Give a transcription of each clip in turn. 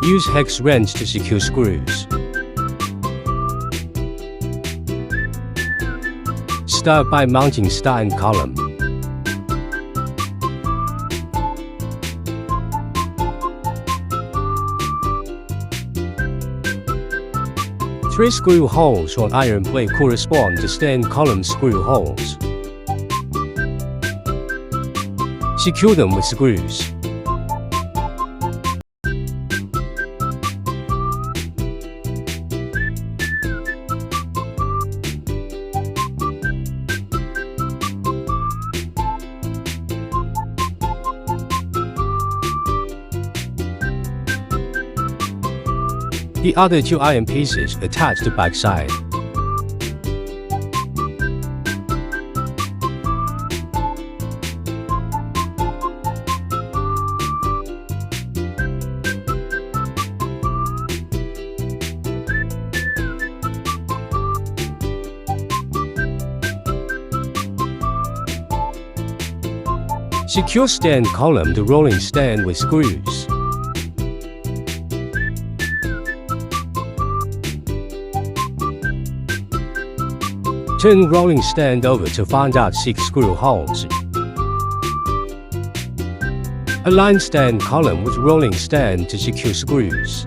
Use hex wrench to secure screws. Start by mounting star and column. Three screw holes on iron plate correspond to stand column screw holes. Secure them with screws. The other two iron pieces attach the back side. Secure stand column to rolling stand with screws. Turn rolling stand over to find out 6 screw holes. Align stand column with rolling stand to secure screws.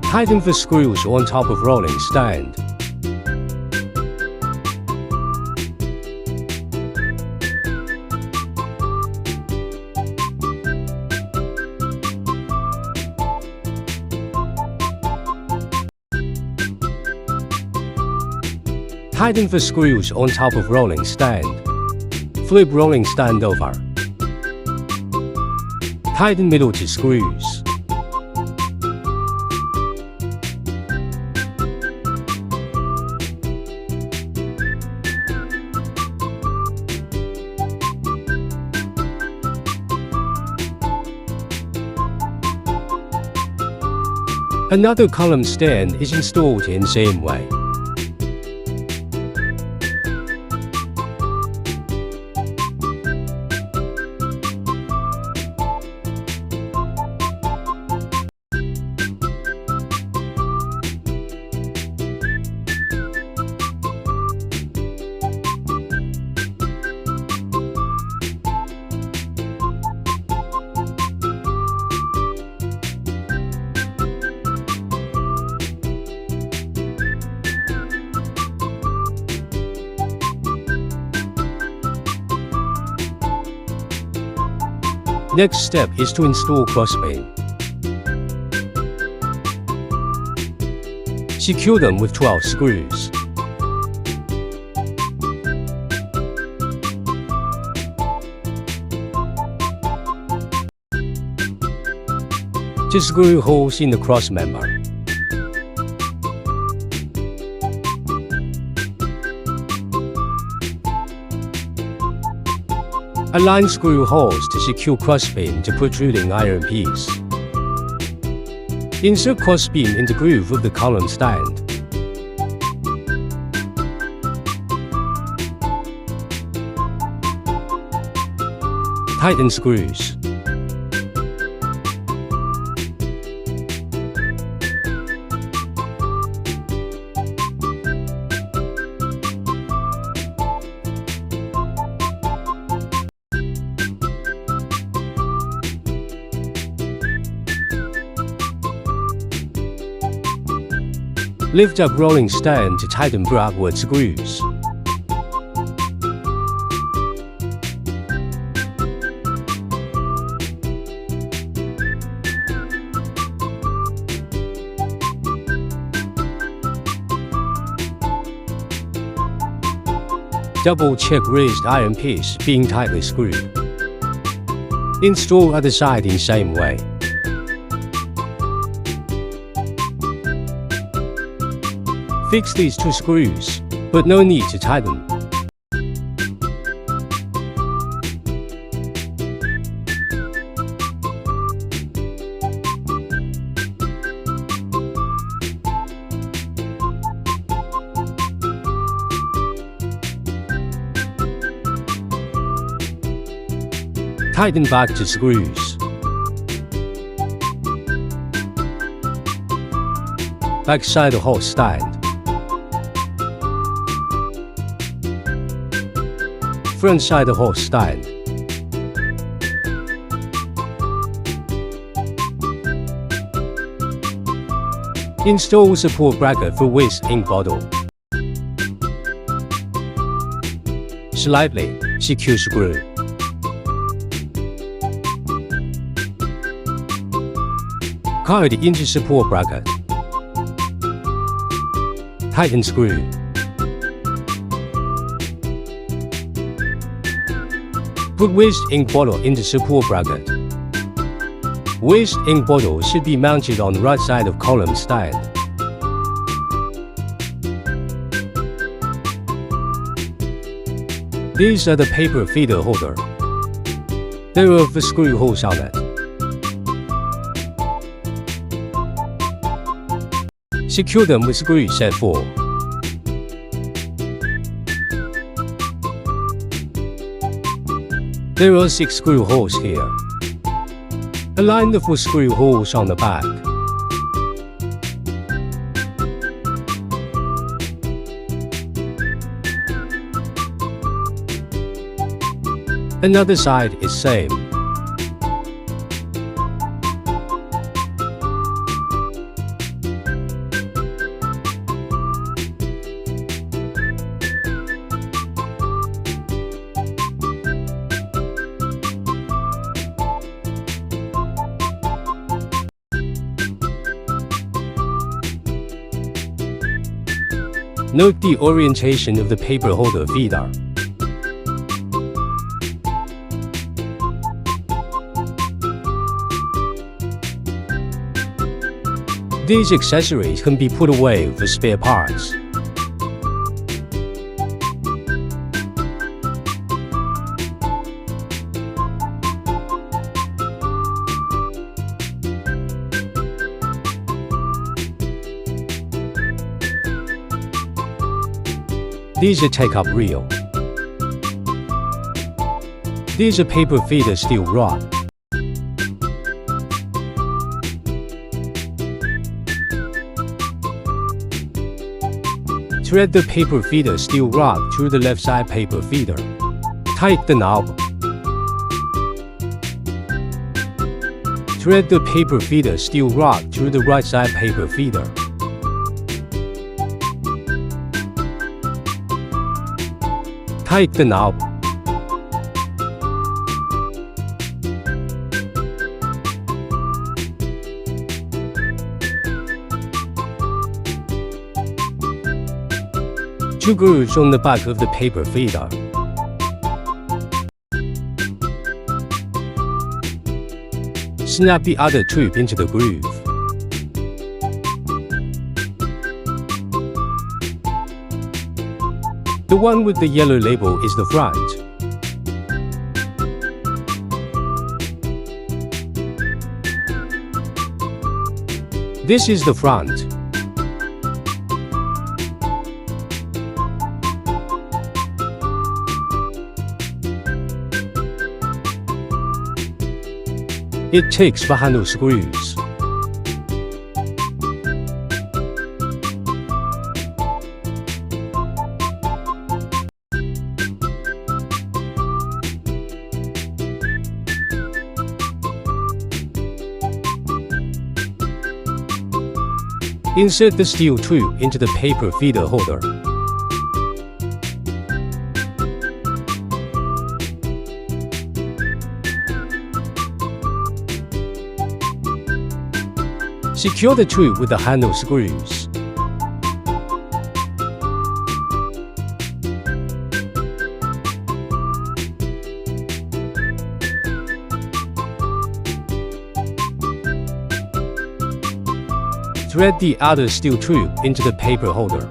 Tighten the screws on top of rolling stand. Tighten the screws on top of rolling stand. Flip rolling stand over. Tighten middle to screws. Another column stand is installed in the same way. Next step is to install crossbeam. Secure them with 12 screws. To screw holes in the cross member. Align screw holes to secure crossbeam to protruding iron piece. Insert crossbeam in the groove of the column stand. Tighten screws. Lift up rolling stand to tighten backward screws. Double check raised iron piece being tightly screwed. Install other side in same way. Fix these 2 screws, but no need to tighten. Tighten back to screws. Backside hose stand. Front side hose stand. Install support bracket for whisk ink bottle. Slightly secure screw. Carried into support bracket. Tighten screw. Put whisk ink bottle into support bracket. Whisk ink bottle should be mounted on the right side of column stand. These are the paper feeder holder. There are the screw holes on it. Secure them with screw set 4. There are 6 screw holes here. Align the 4 screw holes on the back. Another side is same. Note the orientation of the paper holder feeder. These accessories can be put away with spare parts. These are take-up reel. These are paper feeder steel rod. Thread the paper feeder steel rod through the left side paper feeder. Tighten the knob. Thread the paper feeder steel rod through the right side paper feeder. Tighten the knob. Two grooves on the back of the paper feeder. Snap the other tube into the groove. The one with the yellow label is the front. This is the front. It takes the handle screws. Insert the steel tube into the paper feeder holder. Secure the tube with the handle screws. Thread the outer steel tube into the paper holder.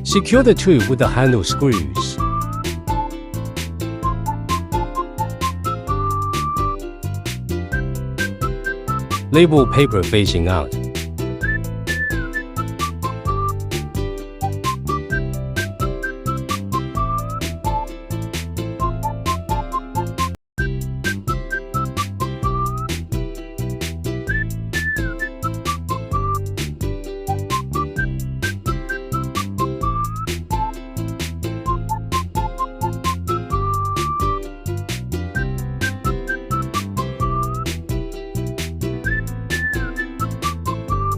Secure the tube with the handle screws. Label paper facing out.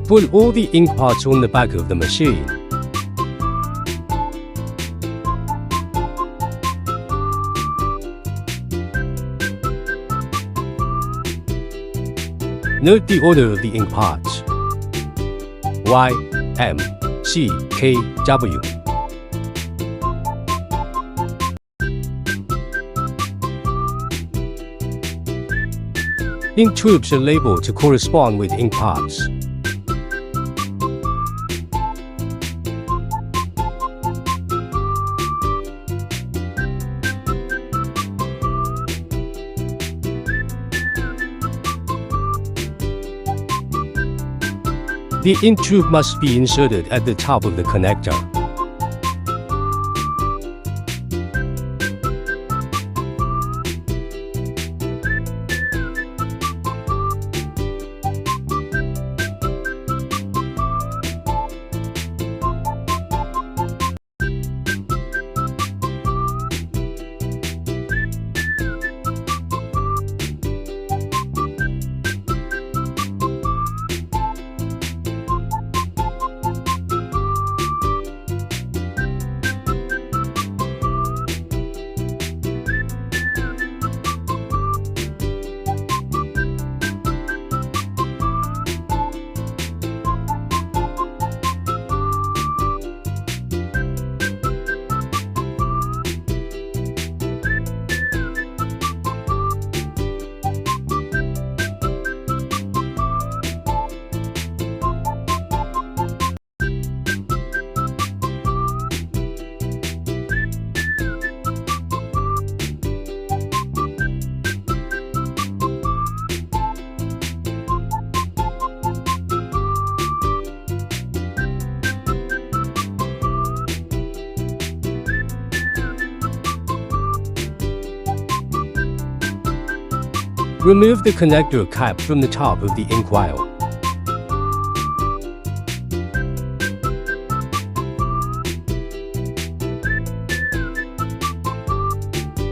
Put all the ink pots on the back of the machine. Note the order of the ink pots: Y, M, C, K, W. Ink tubes are labeled to correspond with ink pots. The ink tube must be inserted at the top of the connector. Remove the connector cap from the top of the ink vial.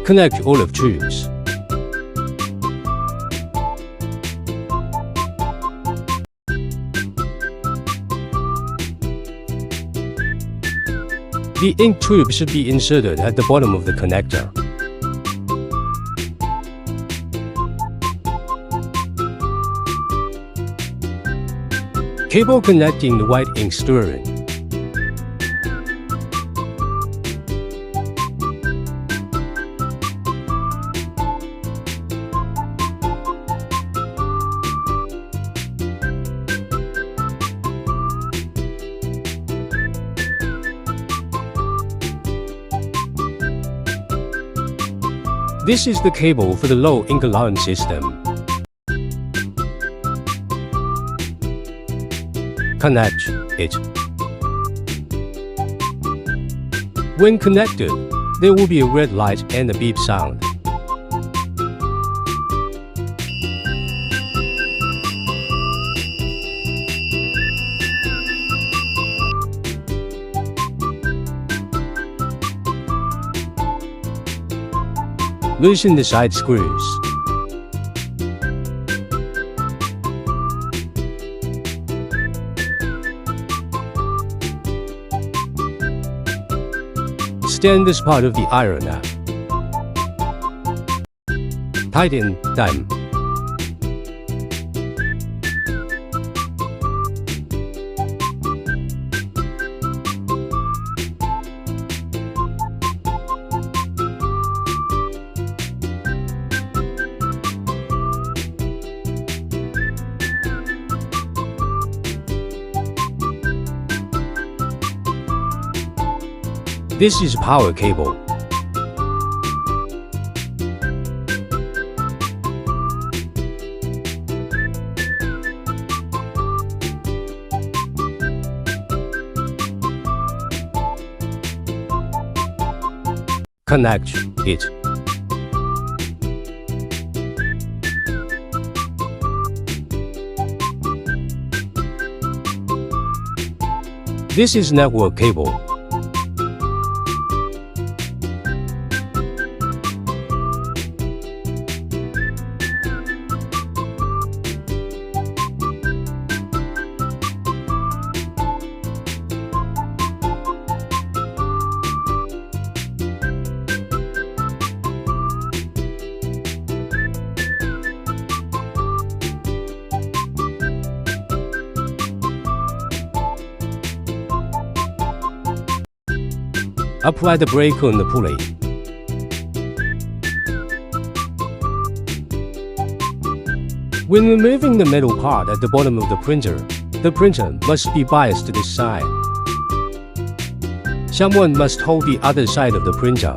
Connect olive tubes. The ink tube should be inserted at the bottom of the connector. Cable connecting the white ink stirrer. This is the cable for the low ink allowance system. Connect it. When connected, there will be a red light and a beep sound. Loosen the side screws. Stand this part of the iron up. Tighten them. This is power cable. Connect it. This is network cable. Apply the brake on the pulley. When removing the metal part at the bottom of the printer must be biased to this side. Someone must hold the other side of the printer.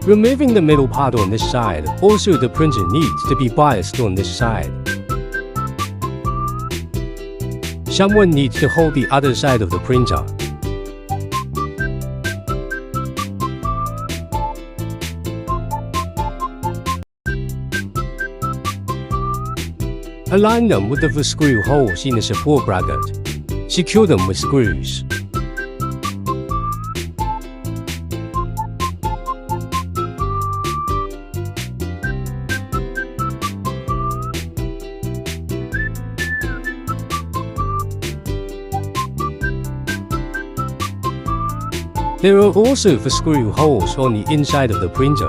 Removing the metal part on this side, also the printer needs to be biased on this side. Someone needs to hold the other side of the printer. Align them with the screw holes in the support bracket. Secure them with screws. There are also the screw holes on the inside of the printer.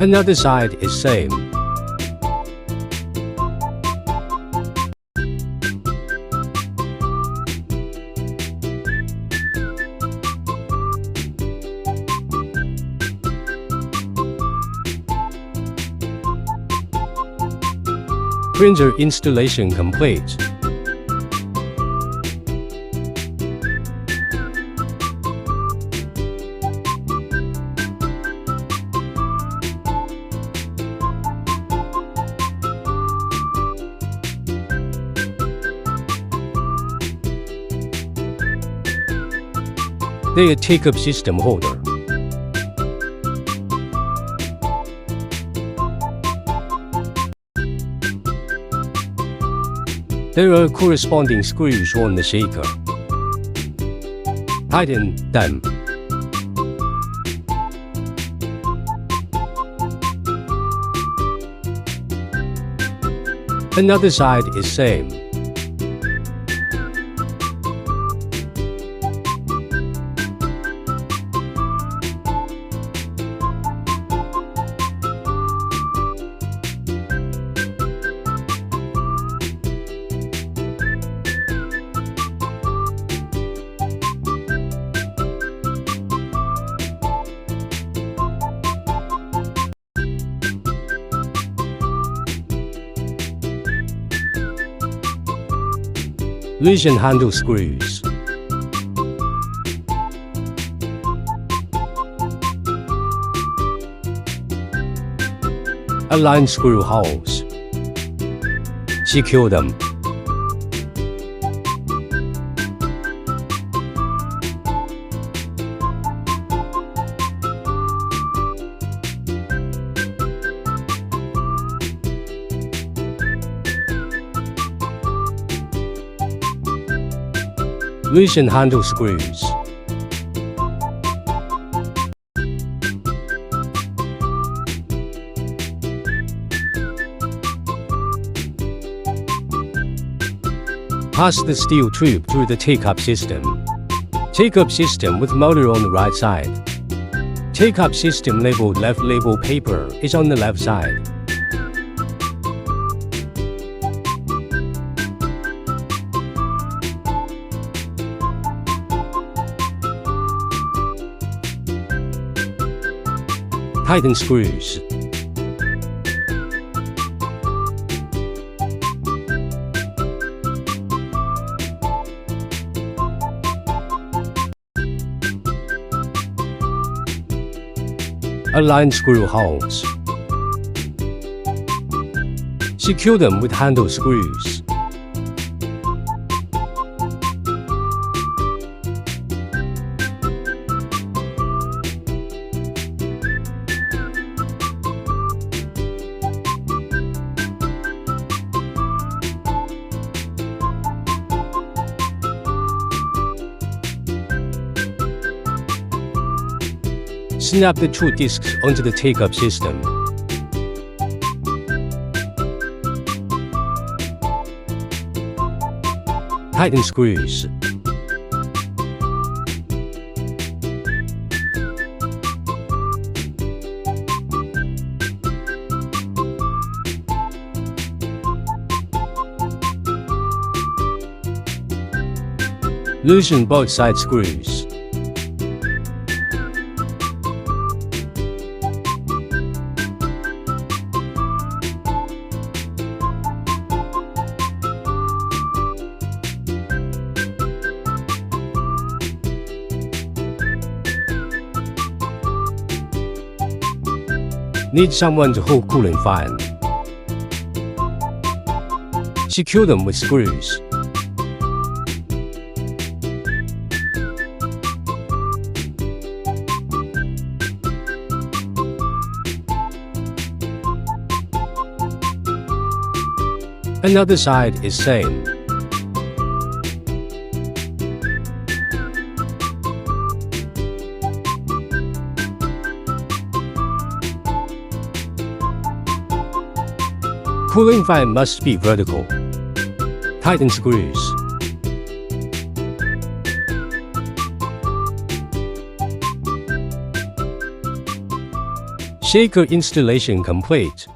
Another side is same. Printer installation complete. They take up system holder. There are corresponding screws on the shaker. Tighten them. Another side is same. Loosen handle screws. Align screw holes. Secure them. Loosen handle screws. Pass the steel tube through the take-up system. Take-up system with motor on the right side. Take-up system labeled left label paper is on the left side. Tighten screws. Align screw holes. Secure them with handle screws. Snap the two discs onto the take-up system. Tighten screws. Loosen both side screws. Need someone to hold cooling fan. Secure them with screws. Another side is same. Cooling fan must be vertical. Tighten screws. Shaker installation complete.